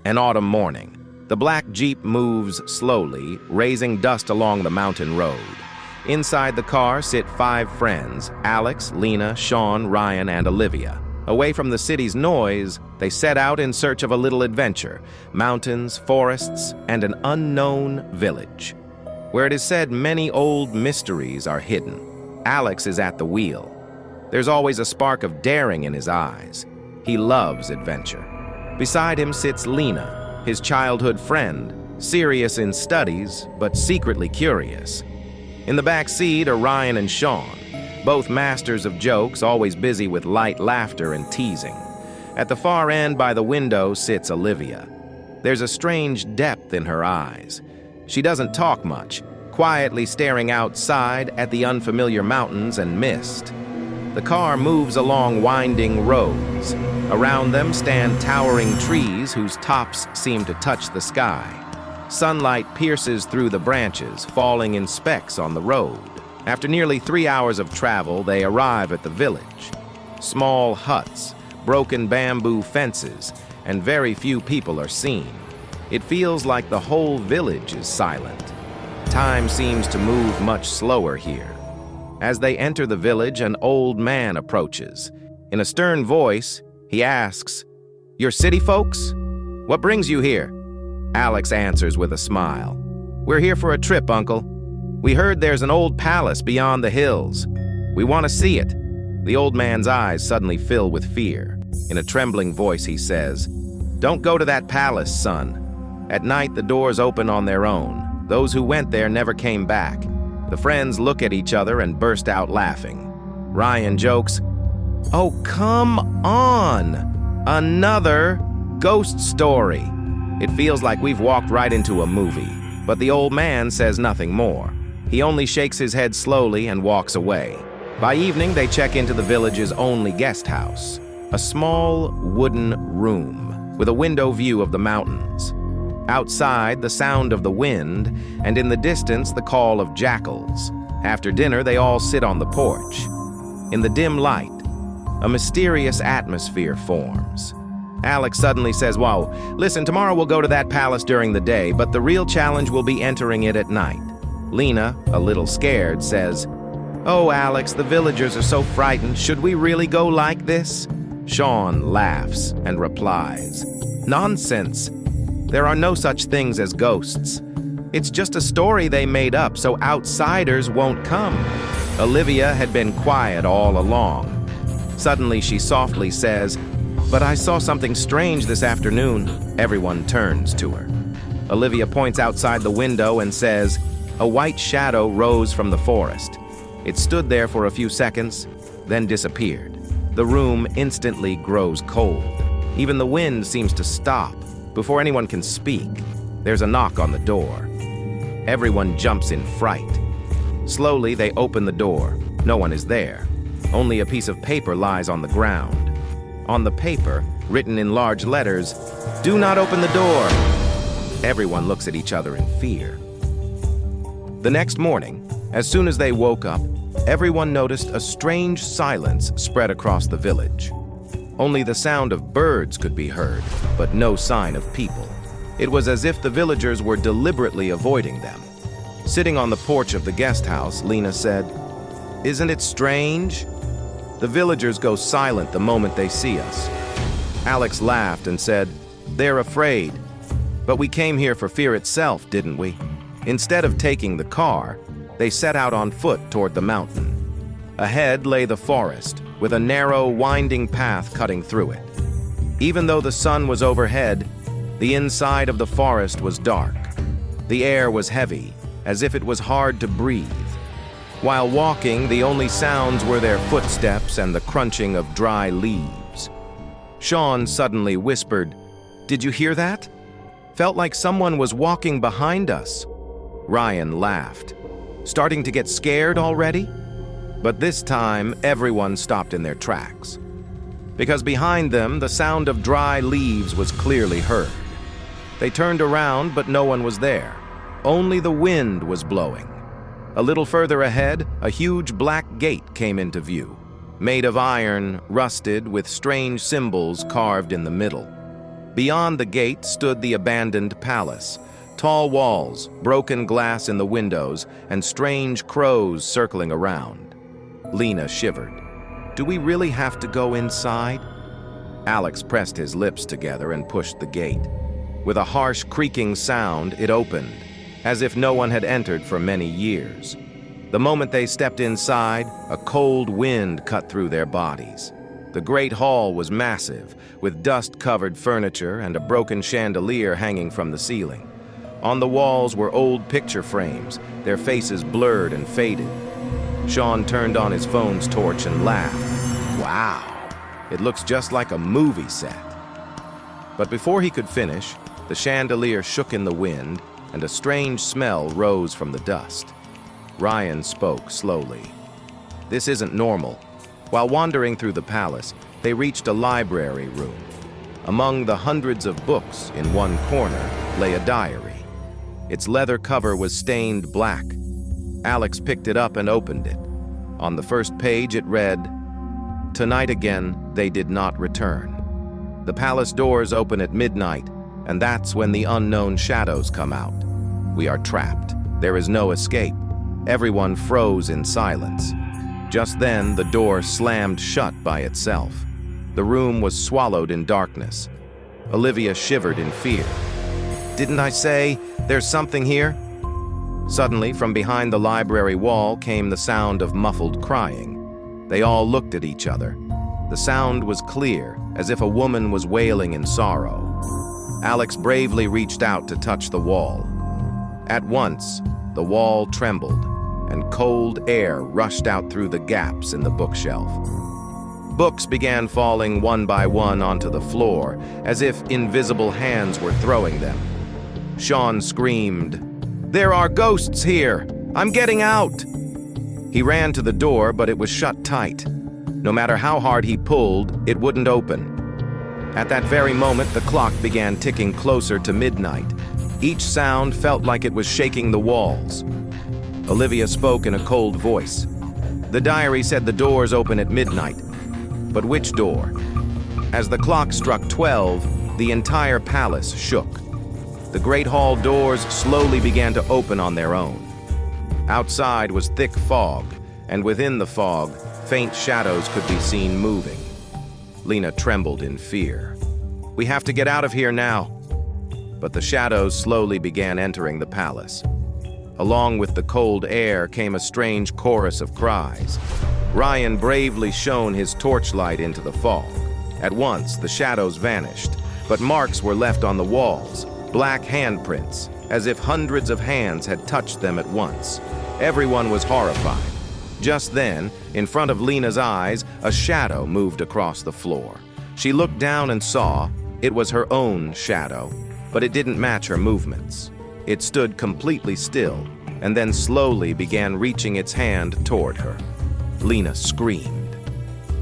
An autumn morning. The black Jeep moves slowly, raising dust along the mountain road. Inside the car sit 5 friends: Alex, Lena, Sean, Ryan, and Olivia. Away from the city's noise, they set out in search of a little adventure: mountains, forests, and an unknown village, where it is said many old mysteries are hidden. Alex is at the wheel. There's always a spark of daring in his eyes. He loves adventure. Beside him sits Lena, his childhood friend, serious in studies, but secretly curious. In the back seat are Ryan and Sean, both masters of jokes, always busy with light laughter and teasing. At the far end by the window sits Olivia. There's a strange depth in her eyes. She doesn't talk much, quietly staring outside at the unfamiliar mountains and mist. The car moves along winding roads. Around them stand towering trees whose tops seem to touch the sky. Sunlight pierces through the branches, falling in specks on the road. After nearly 3 hours of travel, they arrive at the village. Small huts, broken bamboo fences, and very few people are seen. It feels like the whole village is silent. Time seems to move much slower here. As they enter the village, an old man approaches. In a stern voice, he asks, "Your city folks? What brings you here?" Alex answers with a smile. "We're here for a trip, Uncle. We heard there's an old palace beyond the hills. We want to see it." The old man's eyes suddenly fill with fear. In a trembling voice, he says, "Don't go to that palace, son. At night, the doors open on their own. Those who went there never came back." The friends look at each other and burst out laughing. Ryan jokes, "Oh, come on! Another ghost story." It feels like we've walked right into a movie, but the old man says nothing more. He only shakes his head slowly and walks away. By evening, they check into the village's only guest house, a small wooden room with a window view of the mountains. Outside, the sound of the wind, and in the distance, the call of jackals. After dinner, they all sit on the porch. In the dim light, a mysterious atmosphere forms. Alex suddenly says, "Whoa, listen, tomorrow we'll go to that palace during the day, but the real challenge will be entering it at night." Lena, a little scared, says, "Oh, Alex, the villagers are so frightened. Should we really go like this?" Sean laughs and replies, "Nonsense. There are no such things as ghosts. It's just a story they made up so outsiders won't come." Olivia had been quiet all along. Suddenly she softly says, "But I saw something strange this afternoon." Everyone turns to her. Olivia points outside the window and says, "A white shadow rose from the forest. It stood there for a few seconds, then disappeared." The room instantly grows cold. Even the wind seems to stop. Before anyone can speak, there's a knock on the door. Everyone jumps in fright. Slowly, they open the door. No one is there. Only a piece of paper lies on the ground. On the paper, written in large letters, "Do not open the door." Everyone looks at each other in fear. The next morning, as soon as they woke up, everyone noticed a strange silence spread across the village. Only the sound of birds could be heard, but no sign of people. It was as if the villagers were deliberately avoiding them. Sitting on the porch of the guest house, Lena said, "Isn't it strange? The villagers go silent the moment they see us." Alex laughed and said, "They're afraid. But we came here for fear itself, didn't we?" Instead of taking the car, they set out on foot toward the mountain. Ahead lay the forest, with a narrow, winding path cutting through it. Even though the sun was overhead, the inside of the forest was dark. The air was heavy, as if it was hard to breathe. While walking, the only sounds were their footsteps and the crunching of dry leaves. Sean suddenly whispered, "Did you hear that? Felt like someone was walking behind us." Ryan laughed. "Starting to get scared already?" But this time, everyone stopped in their tracks. Because behind them, the sound of dry leaves was clearly heard. They turned around, but no one was there. Only the wind was blowing. A little further ahead, a huge black gate came into view, made of iron, rusted, with strange symbols carved in the middle. Beyond the gate stood the abandoned palace. Tall walls, broken glass in the windows, and strange crows circling around. Lena shivered. Do we really have to go inside? Alex pressed his lips together and pushed the gate. With a harsh creaking sound, it opened, as if no one had entered for many years. The moment they stepped inside, a cold wind cut through their bodies. The great hall was massive, with dust-covered furniture and a broken chandelier hanging from the ceiling. On the walls were old picture frames, their faces blurred and faded. Sean turned on his phone's torch and laughed. Wow, it looks just like a movie set. But before he could finish, the chandelier shook in the wind, and a strange smell rose from the dust. Ryan spoke slowly. This isn't normal. While wandering through the palace, they reached a library room. Among the hundreds of books in one corner lay a diary. Its leather cover was stained black. Alex picked it up and opened it. On the first page it read, "Tonight again, they did not return. The palace doors open at midnight, and that's when the unknown shadows come out. We are trapped. There is no escape." Everyone froze in silence. Just then, the door slammed shut by itself. The room was swallowed in darkness. Olivia shivered in fear. "Didn't I say there's something here?" Suddenly, from behind the library wall came the sound of muffled crying. They all looked at each other. The sound was clear, as if a woman was wailing in sorrow. Alex bravely reached out to touch the wall. At once, the wall trembled, and cold air rushed out through the gaps in the bookshelf. Books began falling one by one onto the floor, as if invisible hands were throwing them. Sean screamed, "There are ghosts here! I'm getting out!" He ran to the door, but it was shut tight. No matter how hard he pulled, it wouldn't open. At that very moment, the clock began ticking closer to midnight. Each sound felt like it was shaking the walls. Olivia spoke in a cold voice. The diary said the doors open at midnight. But which door? As the clock struck 12, the entire palace shook. The great hall doors slowly began to open on their own. Outside was thick fog, and within the fog, faint shadows could be seen moving. Lena trembled in fear. "We have to get out of here now." But the shadows slowly began entering the palace. Along with the cold air came a strange chorus of cries. Ryan bravely shone his torchlight into the fog. At once, the shadows vanished, but marks were left on the walls, black handprints, as if hundreds of hands had touched them at once. Everyone was horrified. Just then, in front of Lena's eyes, a shadow moved across the floor. She looked down and saw it was her own shadow, but it didn't match her movements. It stood completely still, and then slowly began reaching its hand toward her. Lena screamed.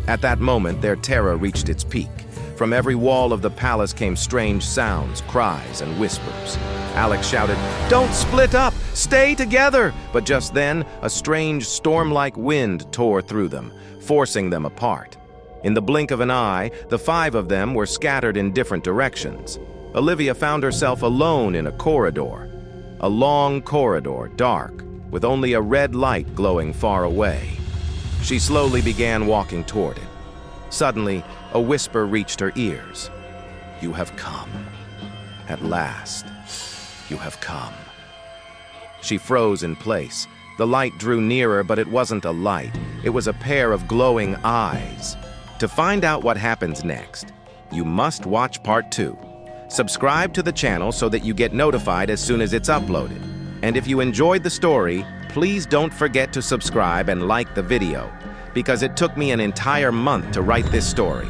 At that moment, their terror reached its peak. From every wall of the palace came strange sounds, cries, and whispers. Alex shouted, "Don't split up! Stay together!" But just then, a strange storm-like wind tore through them, forcing them apart. In the blink of an eye, the 5 of them were scattered in different directions. Olivia found herself alone in a corridor. A long corridor, dark, with only a red light glowing far away. She slowly began walking toward it. Suddenly, a whisper reached her ears. "You have come. At last, you have come." She froze in place. The light drew nearer, but it wasn't a light. It was a pair of glowing eyes. To find out what happens next, you must watch part 2. Subscribe to the channel so that you get notified as soon as it's uploaded. And if you enjoyed the story, please don't forget to subscribe and like the video, because it took me an entire month to write this story.